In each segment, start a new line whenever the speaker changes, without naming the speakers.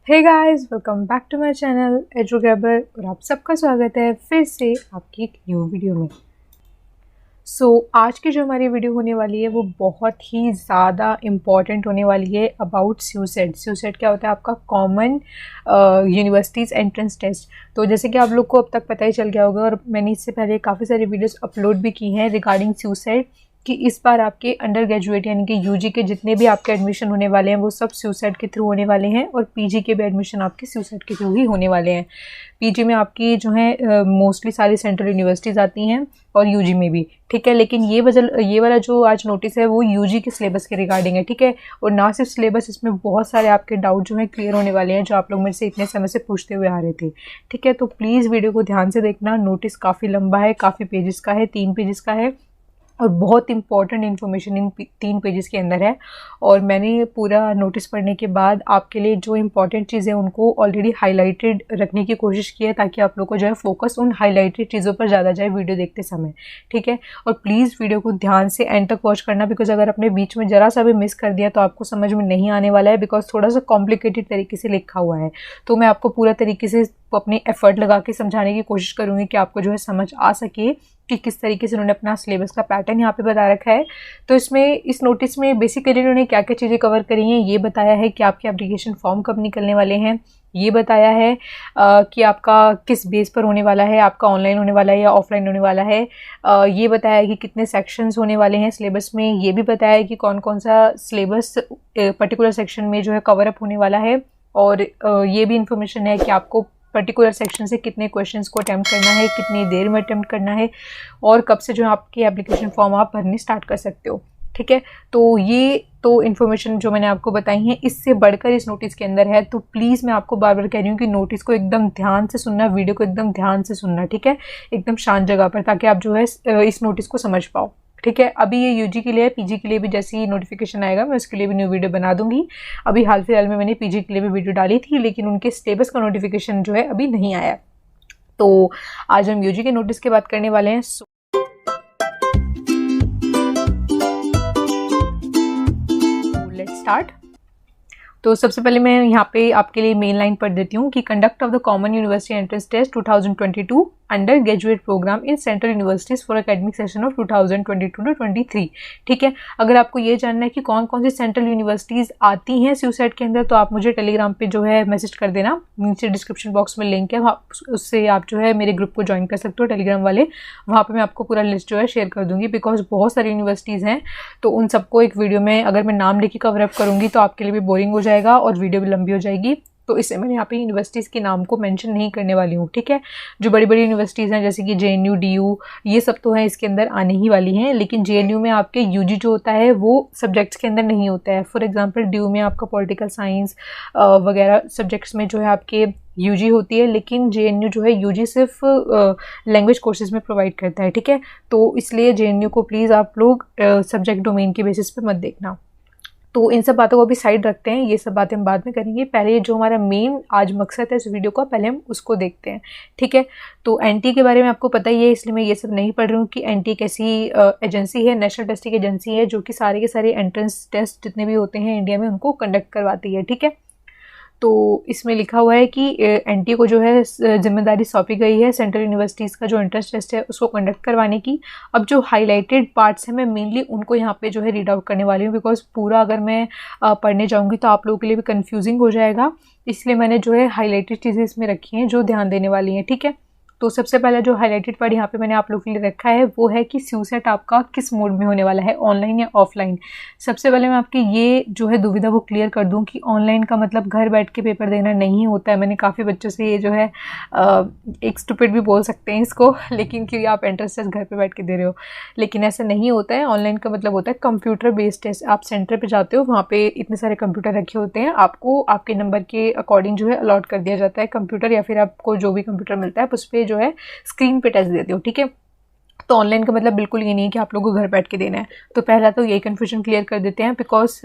Hey guys, welcome back to my channel एजुगैबर और आप सबका स्वागत है फिर से आपकी एक न्यू वीडियो में। आज की जो हमारी वीडियो होने वाली है वो बहुत ही ज़्यादा इम्पॉर्टेंट होने वाली है अबाउट स्यूसेट। स्यूसेट क्या होता है? आपका कॉमन यूनिवर्सिटीज़ एंट्रेंस टेस्ट। तो जैसे कि आप लोग को अब तक पता ही चल गया होगा और मैंने इससे पहले काफ़ी सारी वीडियोस अपलोड भी की हैं रिगार्डिंग स्यूसेट कि इस बार आपके अंडर ग्रेजुएट यानी कि यूजी के जितने भी आपके एडमिशन होने वाले हैं वो सब स्यूसेट के थ्रू होने वाले हैं और पीजी के भी एडमिशन आपके स्यूसेट के थ्रू ही होने वाले हैं। पीजी में आपकी जो है मोस्टली सारी सेंट्रल यूनिवर्सिटीज़ आती हैं और यूजी में भी, ठीक है। लेकिन ये वाला जो आज नोटिस है वो यूजी के सिलेबस के रिगार्डिंग है, ठीक है। और ना सिर्फ सिलेबस, इसमें बहुत सारे आपके डाउट जो है क्लियर होने वाले हैं जो आप लोग मेरे से इतने समय से पूछते हुए आ रहे थे, ठीक है। तो प्लीज़ वीडियो को ध्यान से देखना। नोटिस काफ़ी लंबा है, काफ़ी पेजेस का है, 3 पेजेस का है और बहुत इंपॉर्टेंट इन्फॉर्मेशन इन 3 पेजेस के अंदर है। और मैंने पूरा नोटिस पढ़ने के बाद आपके लिए जो इंपॉर्टेंट चीज़ें उनको ऑलरेडी हाईलाइटेड रखने की कोशिश की है ताकि आप लोग को जो है फोकस उन हाईलाइटेड चीज़ों पर ज़्यादा जाए वीडियो देखते समय, ठीक है। और प्लीज़ वीडियो को ध्यान से एंड तक वॉच करना, बिकॉज अगर आपने बीच में ज़रा सा भी मिस कर दिया तो आपको समझ में नहीं आने वाला है, बिकॉज थोड़ा सा कॉम्प्लिकेटेड तरीके से लिखा हुआ है। तो मैं आपको पूरा तरीके से अपनी एफर्ट लगा के समझाने की कोशिश करूँगी कि आपको जो है समझ आ सके कि किस तरीके से उन्होंने अपना सिलेबस का पैटर्न यहाँ पे बता रखा है। तो इस नोटिस में बेसिकली उन्होंने क्या क्या चीज़ें कवर करी हैं, ये बताया है कि आपके एप्लीकेशन फॉर्म कब निकलने वाले हैं, ये बताया है कि आपका किस बेस पर होने वाला है, आपका ऑनलाइन होने वाला है या ऑफलाइन होने वाला है, ये बताया है कि कितने सेक्शंस होने वाले हैं सिलेबस में, ये भी बताया है कि कौन कौन सा सिलेबस पर्टिकुलर सेक्शन में जो है कवर अप होने वाला है। और ये भी इंफॉर्मेशन है कि आपको पर्टिकुलर सेक्शन से कितने क्वेश्चंस को अटेम्प्ट करना है, कितनी देर में अटेम्प्ट करना है और कब से जो है आपकी एप्लीकेशन फॉर्म आप भरने स्टार्ट कर सकते हो, ठीक है। तो ये तो इन्फॉर्मेशन जो मैंने आपको बताई है, इससे बढ़कर इस नोटिस के अंदर है। तो प्लीज़ मैं आपको बार बार कह रही हूँ कि नोटिस को एकदम ध्यान से सुनना, वीडियो को एकदम ध्यान से सुनना, ठीक है, एकदम शांत जगह पर, ताकि आप जो है इस नोटिस को समझ पाओ, ठीक है। अभी ये यूजी के लिए है, पीजी के लिए भी जैसे ही नोटिफिकेशन आएगा मैं उसके लिए भी न्यू वीडियो बना दूंगी। अभी हाल फिलहाल में मैंने पीजी के लिए भी वीडियो डाली थी, लेकिन उनके सिलेबस का नोटिफिकेशन जो है अभी नहीं आया। तो आज हम यूजी के नोटिस की बात करने वाले हैं। Let's start. तो सबसे पहले मैं यहाँ पे आपके लिए मेन लाइन पढ़ देती हूँ कि conduct of the Common University Entrance Test 2022 undergraduate programme in central universities for academic session of 2022 to 23, ठीक है। अगर आपको ये जानना है कि कौन कौन सी सेंट्रल यूनिवर्सिटीज़ आती हैं स्यूसेट के अंदर तो आप मुझे टेलीग्राम पे जो है मैसेज कर देना, नीचे डिस्क्रिप्शन बॉक्स में लिंक है, उससे आप जो है मेरे ग्रुप को ज्वाइन कर सकते हो टेलीग्राम वाले। वहाँ पर मैं आपको पूरा लिस्ट जो है शेयर कर दूँगी, बिकॉज बहुत सारी यूनिवर्सिटीज़ हैं तो उन सबको एक वीडियो में अगर मैं नाम लेके कवर अप करूँगी तो आपके लिए भी बोरिंग हो जाएगा और वीडियो भी लंबी हो जाएगी। तो इससे मैंने यहाँ पे यूनिवर्सिटीज़ के नाम को मेंशन नहीं करने वाली हूँ, ठीक है। जो बड़ी बड़ी यूनिवर्सिटीज़ हैं जैसे कि जेएनयू, डीयू, ये सब तो हैं इसके अंदर आने ही वाली हैं, लेकिन जेएनयू में आपके यूजी जो होता है वो सब्जेक्ट्स के अंदर नहीं होता है। फॉर एग्जांपल डीयू में आपका पॉलिटिकल साइंस वगैरह सब्जेक्ट्स में जो है आपके यूजी होती है, लेकिन जेएनयू जो है यूजी सिर्फ लैंग्वेज कोर्सेज में प्रोवाइड करता है, ठीक है। तो इसलिए जेएनयू को प्लीज़ आप लोग सब्जेक्ट डोमेन के बेसिस पे मत देखना। तो इन सब बातों को भी साइड रखते हैं, ये सब बातें हम बाद में करेंगे। पहले जो हमारा मेन आज मकसद है इस वीडियो का, पहले हम उसको देखते हैं, ठीक है। तो एनटी के बारे में आपको पता ही है, इसलिए मैं ये सब नहीं पढ़ रही हूँ कि एनटी एक ऐसी एजेंसी है, नेशनल टेस्टिंग एजेंसी है जो कि सारे के सारे एंट्रेंस टेस्ट जितने भी होते हैं इंडिया में उनको कंडक्ट करवाती है, ठीक है। तो इसमें लिखा हुआ है कि एनटी को जो है जिम्मेदारी सौंपी गई है सेंट्रल यूनिवर्सिटीज़ का जो एंट्रेंस टेस्ट है उसको कंडक्ट करवाने की। अब जो हाईलाइटेड पार्ट्स हैं मैं मेनली उनको यहाँ पे जो है रीड आउट करने वाली हूँ, बिकॉज पूरा अगर मैं पढ़ने जाऊँगी तो आप लोगों के लिए भी कन्फ्यूजिंग हो जाएगा, इसलिए मैंने जो है हाईलाइटेड चीज़ें इसमें रखी हैं जो ध्यान देने वाली हैं, ठीक है। तो सबसे पहला जो हाईलाइटेड पार्ट यहाँ पे मैंने आप लोगों के लिए रखा है वो है कि स्यूसेट आपका किस मोड में होने वाला है, ऑनलाइन या ऑफलाइन। सबसे पहले मैं आपकी ये जो है दुविधा वो क्लियर कर दूं कि ऑनलाइन का मतलब घर बैठ के पेपर देना नहीं होता है। मैंने काफ़ी बच्चों से ये जो है एक स्टूपिड भी बोल सकते हैं इसको, लेकिन क्योंकि आप एंट्रेंस टेस्ट घर पर बैठ के दे रहे हो, लेकिन ऐसा नहीं होता है। ऑनलाइन का मतलब होता है कंप्यूटर बेस्ड टेस्ट। आप सेंटर पर जाते हो, वहाँ पर इतने सारे कंप्यूटर रखे होते हैं, आपको आपके नंबर के अकॉर्डिंग जो है अलॉट कर दिया जाता है कंप्यूटर, या फिर आपको जो भी कंप्यूटर मिलता है उस पर जो है स्क्रीन पे टेस्ट देते हो, ठीक है। तो ऑनलाइन का मतलब बिल्कुल ये नहीं है कि आप लोगों को घर बैठ के देना है। तो पहला तो यही कन्फ्यूजन क्लियर कर देते हैं, बिकॉज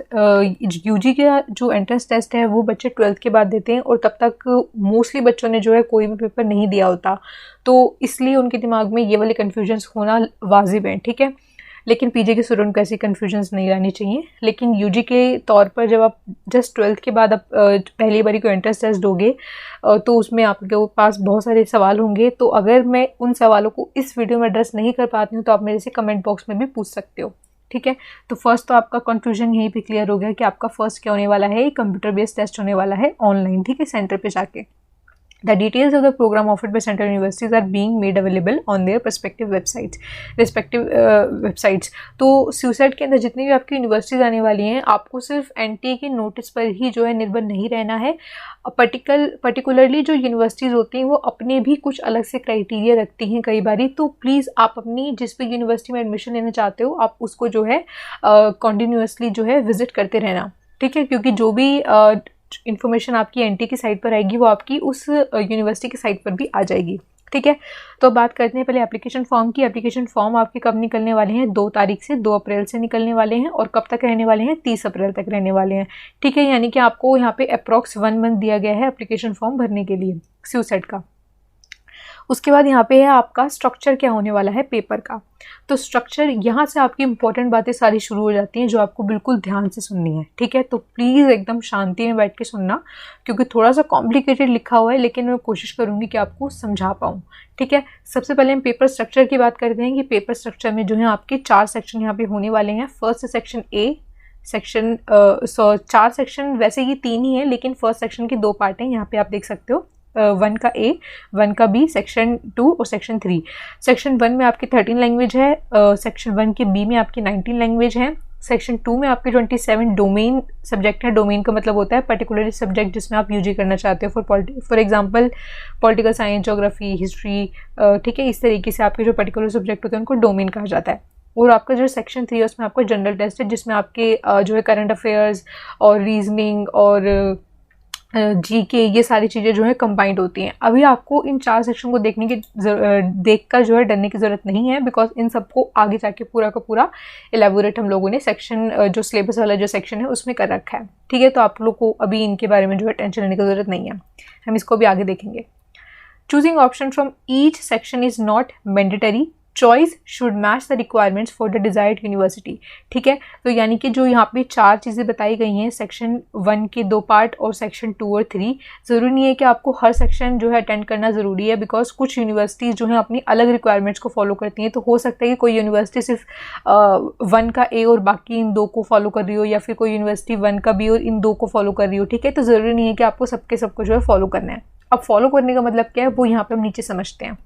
यूजी का जो एंट्रेंस टेस्ट है वो बच्चे 12th के बाद देते हैं और तब तक मोस्टली बच्चों ने जो है कोई भी पेपर नहीं दिया होता, तो इसलिए उनके दिमाग में ये वाले कन्फ्यूजन्स होना वाजिब है, ठीक है। लेकिन पीजी के स्टूडेंट को ऐसी कन्फ्यूजन्स नहीं लानी चाहिए। लेकिन यूजी के तौर पर जब आप जस्ट 12th के बाद आप पहली बारी को एंट्रेंस टेस्ट दोगे तो उसमें आपके पास बहुत सारे सवाल होंगे। तो अगर मैं उन सवालों को इस वीडियो में एड्रेस नहीं कर पाती हूँ तो आप मेरे से कमेंट बॉक्स में भी पूछ सकते हो, ठीक है। तो फर्स्ट तो आपका कंफ्यूजन यहीं पे क्लियर हो गया कि आपका फर्स्ट क्या होने वाला है, कंप्यूटर बेस्ड टेस्ट होने वाला है ऑनलाइन, ठीक है, सेंटर पे जाके। The details of the program offered by Central Universities are being made available on their respective websites. तो SUSET के अंदर जितनी भी आपकी यूनिवर्सिटीज़ आने वाली हैं, आपको सिर्फ NTA के नोटिस पर ही जो है निर्भर नहीं रहना है। पर्टिकुलरली जो यूनिवर्सिटीज़ होती हैं वो अपने भी कुछ अलग से क्राइटेरिया रखती हैं कई बारी। तो प्लीज़ आप अपनी जिस भी यूनिवर्सिटी में एडमिशन लेना चाहते हो आप उसको जो है कॉन्टिन्यूसली जो है विजिट करते रहना, ठीक है, क्योंकि जो भी इन्फॉर्मेशन आपकी एनटी की साइट पर आएगी वो आपकी उस यूनिवर्सिटी की साइट पर भी आ जाएगी, ठीक है। तो बात करते हैं पहले एप्लीकेशन फॉर्म की। एप्लीकेशन फॉर्म आपके कब निकलने वाले हैं, 2 तारीख से 2 अप्रैल से निकलने वाले हैं और कब तक रहने वाले हैं, 30 अप्रैल तक रहने वाले हैं, ठीक है। यानी कि आपको यहाँ पे अप्रॉक्स 1 मंथ दिया गया है एप्लीकेशन फॉर्म भरने के लिए SUSET का। उसके बाद यहाँ पे है आपका स्ट्रक्चर क्या होने वाला है पेपर का। तो स्ट्रक्चर यहाँ से आपकी इंपॉर्टेंट बातें सारी शुरू हो जाती हैं जो आपको बिल्कुल ध्यान से सुननी है, ठीक है। तो प्लीज़ एकदम शांति में बैठ के सुनना, क्योंकि थोड़ा सा कॉम्प्लिकेटेड लिखा हुआ है लेकिन मैं कोशिश करूँगी कि आपको समझा पाऊँ, ठीक है। सबसे पहले हम पेपर स्ट्रक्चर की बात करते हैं कि पेपर स्ट्रक्चर में जो है आपके 4 सेक्शन यहाँ पे होने वाले हैं। First section A section 4 section, वैसे ये 3 ही है लेकिन फर्स्ट सेक्शन के 2 पार्ट हैं, यहाँ पे आप देख सकते हो। 1 का ए, 1 का बी, सेक्शन 2 और सेक्शन 3। सेक्शन 1 में आपकी 13 लैंग्वेज है, सेक्शन 1 के बी में आपकी 19 लैंग्वेज है। सेक्शन 2 में आपके 27 डोमेन सब्जेक्ट है। डोमेन का मतलब होता है पर्टिकुलर सब्जेक्ट जिसमें आप यूजी करना चाहते हो। For example political science, geography, history, ठीक है, इस तरीके से आपके जो पर्टिकुलर सब्जेक्ट होते हैं उनको डोमेन कहा जाता है। और आपका जो सेक्शन 3 है उसमें आपका जनरल टेस्ट है जिसमें आपके जो है करंट अफेयर्स और रीजनिंग और जीके ये सारी चीज़ें जो है कंबाइंड होती हैं। अभी आपको इन 4 सेक्शन को देखकर जो है डरने की ज़रूरत नहीं है, बिकॉज इन सबको आगे जाके पूरा का पूरा एलेबोरेट हम लोगों ने सेक्शन जो सिलेबस वाला जो सेक्शन है उसमें कर रखा है, ठीक है। तो आप लोग को अभी इनके बारे में जो है टेंशन लेने की ज़रूरत नहीं है, हम इसको भी आगे देखेंगे। Choosing option from each section is not mandatory, choice should match the requirements for the desired university, ठीक है। तो यानी कि जो यहाँ पे 4 चीज़ें बताई गई हैं, सेक्शन 1 के 2 पार्ट और सेक्शन 2 और 3, ज़रूरी नहीं है कि आपको हर सेक्शन जो है अटेंड करना ज़रूरी है, बिकॉज कुछ यूनिवर्सिटीज़ जो हैं अपनी अलग रिक्वायरमेंट्स को फॉलो करती हैं। तो हो सकता है कि कोई यूनिवर्सिटी सिर्फ 1 का ए और बाकी इन 2 को फॉलो कर रही हो, या फिर कोई यूनिवर्सिटी 1 का बी और इन 2 को फॉलो कर रही हो, ठीक है। तो ज़रूरी नहीं है कि आपको सबको जो है फॉलो करना है। अब फॉलो करने का मतलब क्या है वो यहाँ पर हम नीचे समझते हैं।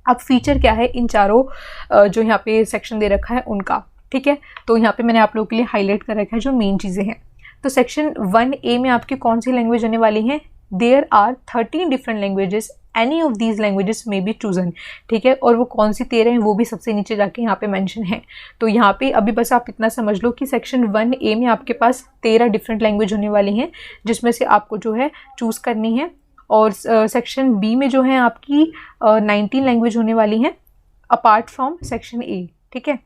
अब फीचर क्या है इन चारों जो यहाँ पे सेक्शन दे रखा है उनका, ठीक है। तो यहाँ पे मैंने आप लोगों के लिए हाईलाइट कर रखा है जो मेन चीज़ें हैं। तो सेक्शन 1A में आपकी कौन सी लैंग्वेज होने वाली है, there are 13 different languages, any of these languages में बी चूजन, ठीक है। और वो कौन सी 13 हैं वो भी सबसे नीचे जाके यहाँ पे मेंशन है। तो यहाँ पे अभी बस आप इतना समझ लो कि सेक्शन 1A में आपके पास 13 डिफरेंट लैंग्वेज होने वाली हैं जिसमें से आपको जो है चूज़ करनी है। और सेक्शन बी में जो है आपकी 19 लैंग्वेज होने वाली हैं अपार्ट फ्रॉम सेक्शन ए, ठीक है।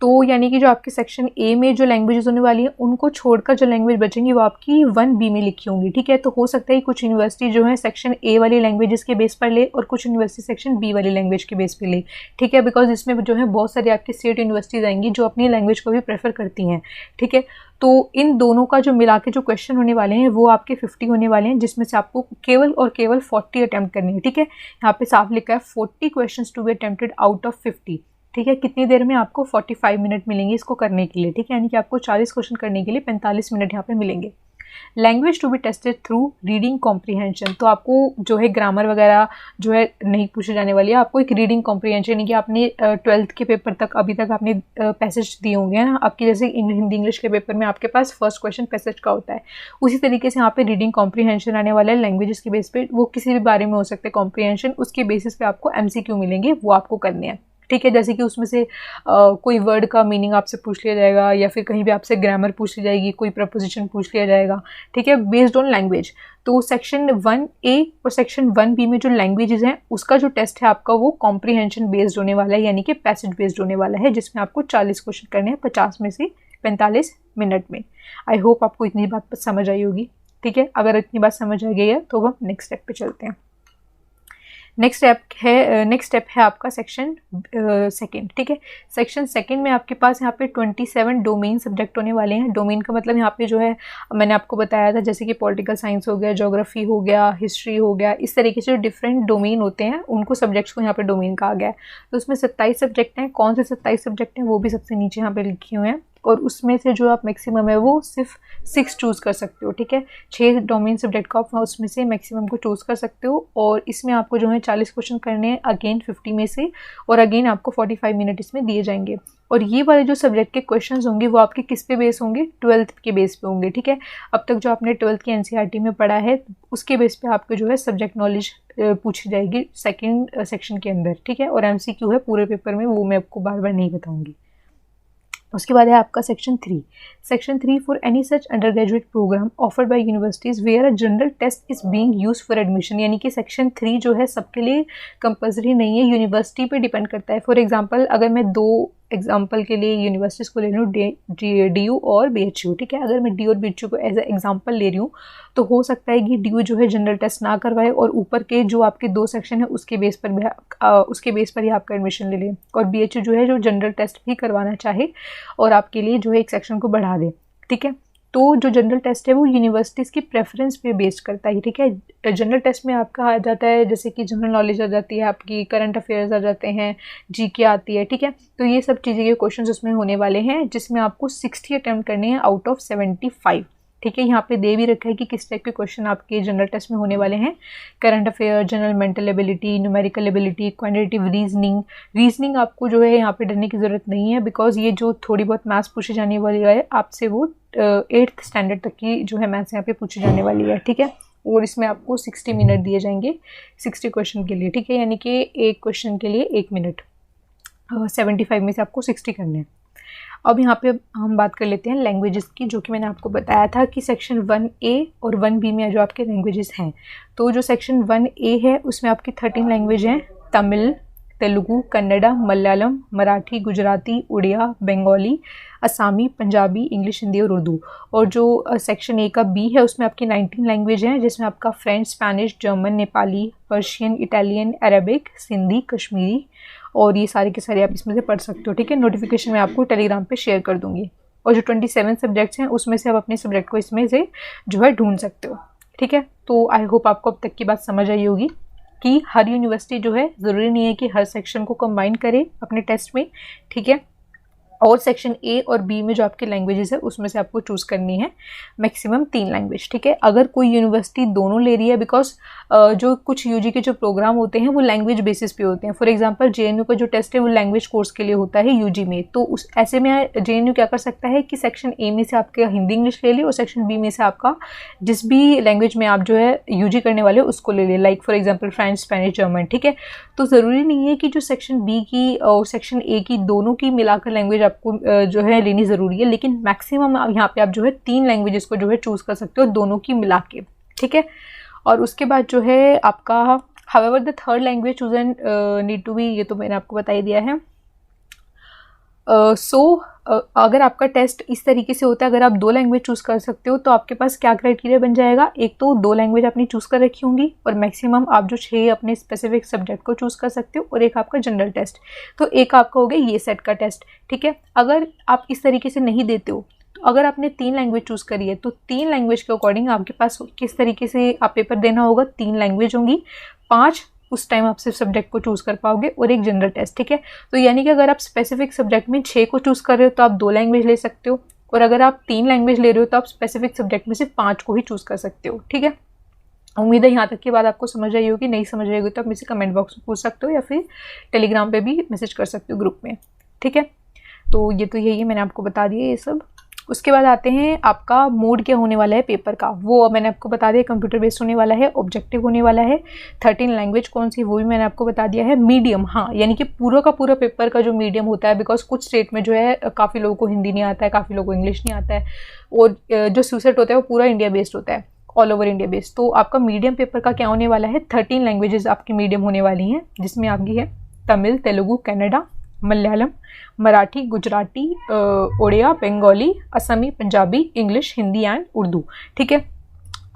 तो यानी कि जो आपके सेक्शन ए में जो लैंग्वेजेस होने वाली हैं उनको छोड़कर जो लैंग्वेज बचेंगी वो आपकी 1B में लिखी होंगी, ठीक है। तो हो सकता है कुछ यूनिवर्सिटी जो है सेक्शन ए वाली लैंग्वेजेस के बेस पर ले और कुछ यूनिवर्सिटी सेक्शन बी वाली लैंग्वेज के बेस पे ले, ठीक है, बिकॉज इसमें जो है बहुत सारी आपकी स्टेट यूनिवर्सिटीज़ आएंगी जो अपनी लैंग्वेज को भी प्रेफर करती हैं, ठीक है। तो इन दोनों का जो मिला के जो क्वेश्चन होने वाले हैं वो आपके 50 होने वाले हैं, जिसमें से आपको केवल और केवल 40 अटैम्प्ट करनी है, ठीक है। यहाँ पे साफ लिखा है 40 question to be attempted out of 50, ठीक है। कितनी देर में आपको 45 मिनट मिलेंगे इसको करने के लिए, ठीक है। यानी कि आपको 40 क्वेश्चन करने के लिए 45 मिनट यहाँ पे मिलेंगे। Language to be tested through reading comprehension, तो आपको जो है ग्रामर वगैरह जो है नहीं पूछे जाने वाली है, आपको एक रीडिंग कॉम्प्रीहेंशन, यानी कि आपने 12th के पेपर तक अभी तक आपने पैसेज दिए होंगे ना आपकी, जैसे हिंदी इंग्लिश के पेपर में आपके पास फर्स्ट क्वेश्चन पैसेज का होता है, उसी तरीके से यहाँ पे रीडिंग कॉम्प्रीहेंशन आने वाला है। लैंग्वेजेस के बेस पे वो किसी भी बारे में हो सकते हैं कॉम्प्रीहेंशन, उसके बेसिस पे आपको MCQ मिलेंगे, वो आपको करने हैं, ठीक है। जैसे कि उसमें से कोई वर्ड का मीनिंग आपसे पूछ लिया जाएगा, या फिर कहीं भी आपसे ग्रामर पूछ ली जाएगी, कोई प्रपोजिशन पूछ लिया जाएगा, ठीक है, बेस्ड ऑन लैंग्वेज। तो सेक्शन 1A और सेक्शन 1B में जो लैंग्वेजेस हैं उसका जो टेस्ट है आपका वो कॉम्प्रीहेंशन बेस्ड होने वाला है, यानी कि पैसेज बेस्ड होने वाला है, जिसमें आपको 40 क्वेश्चन करने हैं 50 में से 45 मिनट में। आई होप आपको इतनी बात समझ आई होगी, ठीक है। अगर इतनी बात समझ आ गई है तो हम नेक्स्ट स्टेप पे चलते हैं। नेक्स्ट स्टेप है आपका सेक्शन सेकंड, ठीक है। सेक्शन सेकंड में आपके पास यहाँ पे 27 डोमेन सब्जेक्ट होने वाले हैं। डोमेन का मतलब यहाँ पे जो है मैंने आपको बताया था, जैसे कि पॉलिटिकल साइंस हो गया, ज्योग्राफी हो गया, हिस्ट्री हो गया, इस तरीके से जो डिफरेंट डोमेन होते हैं उनको सब्जेक्ट्स को यहाँ पे डोमेन कहा गया है। तो उसमें 27 सब्जेक्ट हैं। कौन से 27 सब्जेक्ट हैं वो भी सबसे नीचे यहाँ पे लिखे हुए हैं, और उसमें से जो आप मैक्सिमम है वो सिर्फ 6 चूज़ कर सकते हो, ठीक है। 6 डोमेन सब्जेक्ट को आप उसमें से मैक्सिमम को चूज़ कर सकते हो, और इसमें आपको जो है 40 क्वेश्चन करने हैं अगेन 50 में से, और अगेन आपको 45 मिनट इसमें दिए जाएंगे। और ये वाले जो सब्जेक्ट के क्वेश्चंस होंगे वो आपके किस पे बेस होंगे, 12th के बेस पे होंगे, ठीक है। अब तक जो आपने 12th की एनसीईआरटी में पढ़ा है उसके बेस पे आपको जो है सब्जेक्ट नॉलेज पूछी जाएगी सेकंड सेक्शन के अंदर, ठीक है। और एमसीक्यू है पूरे पेपर में, वो मैं आपको बार बार नहीं बताऊंगी। उसके बाद है आपका section 3। Section 3 for any such undergraduate program offered by universities where a general test is being used for admission, यानी कि सेक्शन 3 जो है सबके लिए कंपल्सरी नहीं है, यूनिवर्सिटी पे डिपेंड करता है। फॉर एग्जांपल अगर मैं 2 एग्जाम्पल के लिए यूनिवर्सिटीज़ को ले रही हूँ, DU और BHU, ठीक है। अगर मैं DU और BHU को एज ए एग्जाम्पल ले रही हूँ तो हो सकता है कि DU जो है जनरल टेस्ट ना करवाए और ऊपर के जो आपके 2 सेक्शन है उसके बेस पर ही आपका एडमिशन ले लें, और BHU जो है जो जनरल टेस्ट भी करवाना चाहे और आपके लिए जो है एक सेक्शन को बढ़ा दे, ठीक है। तो जो जनरल टेस्ट है वो यूनिवर्सिटीज़ की प्रेफरेंस पे बेस्ड करता है, ठीक है। जनरल टेस्ट में आपका आ जाता है जैसे कि जनरल नॉलेज आ जाती है, आपकी करंट अफेयर्स आ जाते हैं, GK आती है, ठीक है। तो ये सब चीज़ें के क्वेश्चन उसमें होने वाले हैं, जिसमें आपको 60 अटैम्प्ट करने हैं आउट ऑफ 75, ठीक है। यहाँ पे दे भी रखा है कि किस टाइप के क्वेश्चन आपके जनरल टेस्ट में होने वाले हैं। Current affair, general mental ability, numerical ability, quantitative reasoning आपको जो है यहाँ पे डरने की ज़रूरत नहीं है, बिकॉज ये जो थोड़ी बहुत मैथ्स पूछी जाने वाली है आपसे वो 8th स्टैंडर्ड तक की जो है मैथ्स यहाँ पे पूछी जाने वाली है, ठीक है। और इसमें आपको 60 मिनट दिए जाएंगे 60 क्वेश्चन के लिए, ठीक है। यानी कि एक क्वेश्चन के लिए 1 मिनट, 75 में से आपको 60 करने हैं। अब यहाँ पे हम बात कर लेते हैं लैंग्वेजेस की, जो कि मैंने आपको बताया था कि सेक्शन 1A और 1B में जो आपके लैंग्वेजेस हैं। तो जो सेक्शन 1A है उसमें आपकी 13 लैंग्वेज हैं, तमिल, तेलुगु, कन्नड़ा, मलयालम, मराठी, गुजराती, उड़िया, बंगाली, असमी, पंजाबी, इंग्लिश, हिंदी और उर्दू। और जो सेक्शन A का B है उसमें आपकी 19 लैंग्वेज हैं, जिसमें आपका French, Spanish, German, Nepali, Persian, Italian, Arabic, Sindhi, Kashmiri, और ये सारे के सारे आप इसमें से पढ़ सकते हो, ठीक है। नोटिफिकेशन मैं आपको टेलीग्राम पे शेयर कर दूंगी। और जो 27 सब्जेक्ट्स हैं उसमें से आप अपने सब्जेक्ट को इसमें से जो है ढूंढ सकते हो, ठीक है। तो आई होप आपको अब तक की बात समझ आई होगी कि हर यूनिवर्सिटी जो है ज़रूरी नहीं है कि हर सेक्शन को कंबाइन करे अपने टेस्ट में, ठीक है। और सेक्शन A और B में जो आपकी लैंग्वेजेस है उसमें से आपको चूज़ करनी है मैक्सिमम 3 लैंग्वेज, ठीक है। अगर कोई यूनिवर्सिटी दोनों ले रही है, बिकॉज जो कुछ UG के जो प्रोग्राम होते हैं वो लैंग्वेज बेसिस पे होते हैं। फॉर एग्जांपल JNU का जो टेस्ट है वो लैंग्वेज कोर्स के लिए होता है UG में, तो उस ऐसे में JNU क्या कर सकता है कि सेक्शन A में से आपके हिंदी इंग्लिश ले ले और सेक्शन B में से आपका जिस भी लैंग्वेज में आप जो है UG करने वाले हो उसको ले ले, like for example French, Spanish, German, ठीक है। तो ज़रूरी नहीं है कि जो सेक्शन B की और सेक्शन A की दोनों की मिलाकर लैंग्वेज आपको जो है लेनी ज़रूरी है, लेकिन मैक्सिमम यहाँ पे आप जो है 3 लैंग्वेजेस को जो है चूज़ कर सकते हो दोनों की मिला के, ठीक है। और उसके बाद जो है आपका however the third language chosen need to be, ये तो मैंने आपको बता ही दिया है। अगर आपका टेस्ट इस तरीके से होता है, अगर आप 2 लैंग्वेज चूज़ कर सकते हो तो आपके पास क्या क्राइटेरिया बन जाएगा, एक तो 2 लैंग्वेज आपने चूज़ कर रखी होंगी और मैक्सिमम आप जो 6 अपने स्पेसिफिक सब्जेक्ट को चूज़ कर सकते हो, और एक आपका जनरल टेस्ट, तो एक आपका हो गया ये सेट का टेस्ट, ठीक है। अगर आप इस तरीके से नहीं देते हो तो अगर आपने 3 लैंग्वेज चूज़ करी है तो 3 लैंग्वेज के अकॉर्डिंग आपके पास किस तरीके से आप पेपर देना होगा, 3 लैंग्वेज होंगी, 5 उस टाइम आप सिर्फ सब्जेक्ट को चूज़ कर पाओगे और एक जनरल टेस्ट, ठीक है। तो यानी कि अगर आप स्पेसिफिक सब्जेक्ट में 6 को चूज़ कर रहे हो तो आप 2 लैंग्वेज ले सकते हो, और अगर आप 3 लैंग्वेज ले रहे हो तो आप स्पेसिफिक सब्जेक्ट में सिर्फ 5 को ही चूज़ कर सकते हो, ठीक है। उम्मीद है यहाँ तक की बात आपको समझ आई होगी। नहीं समझ आई होगी तो आप मुझसे कमेंट बॉक्स में पूछ सकते हो या फिर टेलीग्राम पे भी मैसेज कर सकते हो ग्रुप में, ठीक है। तो ये तो यही है, मैंने आपको बता दिया ये सब। उसके बाद आते हैं आपका मोड क्या होने वाला है पेपर का, वो मैंने आपको बता दिया, कंप्यूटर बेस्ड होने वाला है, ऑब्जेक्टिव होने वाला है, 13 लैंग्वेज कौन सी वो भी मैंने आपको बता दिया है। मीडियम, हाँ, यानी कि पूरा का पूरा पेपर का जो मीडियम होता है, बिकॉज कुछ स्टेट में जो है काफ़ी लोगों को हिंदी नहीं आता है, काफ़ी लोगों को इंग्लिश नहीं आता है, और जो स्यूसेट होता है वो पूरा इंडिया बेस्ड होता है, ऑल ओवर इंडिया बेस्ड। तो आपका मीडियम पेपर का क्या होने वाला है, 13 लैंग्वेजेस आपकी मीडियम होने वाली हैं, जिसमें आपकी है तमिल, तेलुगु, कन्नड़ा, मलयालम, मराठी, गुजराती, उड़िया, बंगाली, असमी, पंजाबी, इंग्लिश, हिंदी एंड उर्दू, ठीक है।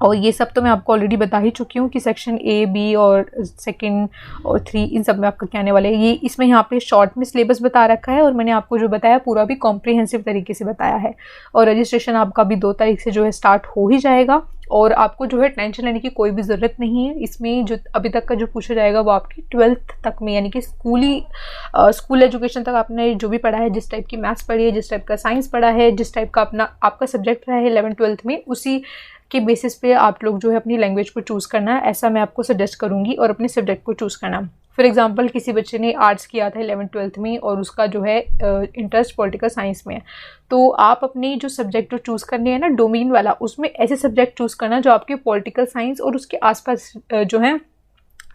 और ये सब तो मैं आपको ऑलरेडी बता ही चुकी हूँ कि सेक्शन ए, बी और सेकंड और 3 इन सब में आपका क्या आने वाला है। ये इसमें यहाँ पे शॉर्ट में सिलेबस बता रखा है और मैंने आपको जो बताया पूरा भी कॉम्प्रिहेंसिव तरीके से बताया है। और रजिस्ट्रेशन आपका भी 2 तारीख से जो है स्टार्ट हो ही जाएगा और आपको जो है टेंशन लेने की कोई भी ज़रूरत नहीं है। इसमें जो अभी तक का जो पूछा जाएगा वो आपकी 12th तक में, यानी कि स्कूल एजुकेशन तक आपने जो भी पढ़ा है, जिस टाइप की मैथ्स पढ़ी है, जिस टाइप का साइंस पढ़ा है, जिस टाइप का आपका सब्जेक्ट रहा है 11th-12th में, उसी के बेसिस पे आप लोग जो है अपनी लैंग्वेज को चूज़ करना है, ऐसा मैं आपको सजेस्ट करूँगी। और अपने सब्जेक्ट को चूज़ करना। फॉर एग्जांपल किसी बच्चे ने आर्ट्स किया था 11th-12th में और उसका जो है इंटरेस्ट पॉलिटिकल साइंस में है, तो आप अपनी जो सब्जेक्ट जो चूज़ करने हैं ना डोमेन वाला, उसमें ऐसे सब्जेक्ट चूज़ करना जो आपके पॉलिटिकल साइंस और उसके आसपास जो है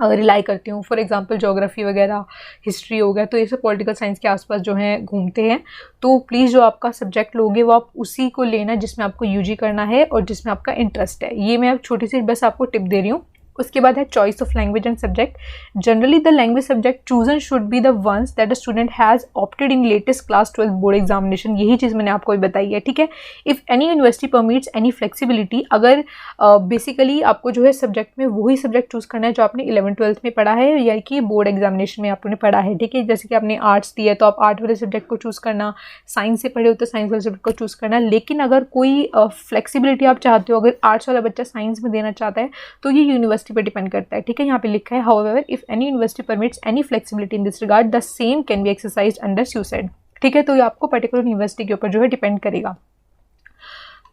रिलाई करती हूँ। फॉर एग्जांपल ज्योग्राफी वगैरह, हिस्ट्री हो गया, तो ये सब पॉलिटिकल साइंस के आसपास जो है घूमते हैं। तो प्लीज़ जो आपका सब्जेक्ट लोगे वो आप उसी को लेना जिसमें आपको यूजी करना है और जिसमें आपका इंटरेस्ट है। ये मैं अब छोटी सी बस आपको टिप दे रही हूँ। उसके बाद है choice of language and subject. Generally the language subject chosen should be the ones that the student has opted in latest class 12 board examination. यही चीज़ मैंने आपको बताई है, ठीक है। If any university permits any flexibility, अगर बेसिकली आपको जो है सब्जेक्ट में वही सब्जेक्ट चूज़ करना है जो आपने 11th-12th में पढ़ा है या कि बोर्ड एग्जामिनेशन में आपने पढ़ा है, ठीक है। जैसे कि आपने आर्ट्स दिया है तो आप आर्ट वाले सब्जेक्ट को चूज़ करना, साइंस से पढ़े हो तो साइंस वाले सब्जेक्ट को चूज़ करना। लेकिन अगर कोई फ्लेक्सिबिलिटी आप चाहते हो, अगर आर्ट्स वाला बच्चा साइंस में देना चाहता है तो ये यूनिवर्सिटी पर डिपेंड करता है, ठीक है। यहाँ पे लिखा है however if any university permits any flexibility in this regard the same can be exercised under SUSED, ठीक है। तो ये आपको पर्टिकुलर यूनिवर्सिटी के ऊपर जो है डिपेंड करेगा।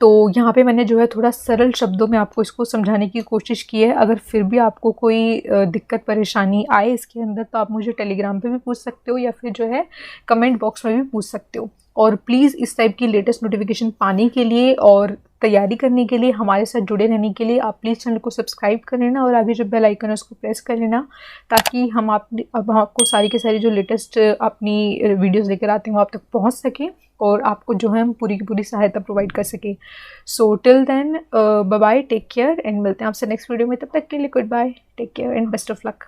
तो यहाँ पे मैंने जो है थोड़ा सरल शब्दों में आपको इसको समझाने की कोशिश की है। अगर फिर भी आपको कोई दिक्कत परेशानी आए इसके अंदर तो आप मुझे टेलीग्राम पे भी पूछ सकते हो या फिर जो है कमेंट बॉक्स में भी पूछ सकते हो। और प्लीज़ इस टाइप की लेटेस्ट नोटिफिकेशन पाने के लिए और तैयारी करने के लिए, हमारे साथ जुड़े रहने के लिए आप प्लीज़ चैनल को सब्सक्राइब कर लेना और आगे जो बेल आइकन है उसको प्रेस कर लेना, ताकि हम आपको सारी के सारी जो लेटेस्ट अपनी वीडियोस लेकर आते हैं वो आप तक पहुंच सके और आपको जो है हम पूरी की पूरी सहायता प्रोवाइड कर सके। So till then bye bye, take care and मिलते हैं आपसे नेक्स्ट वीडियो में। तब तक के लिए goodbye, take care and best of luck.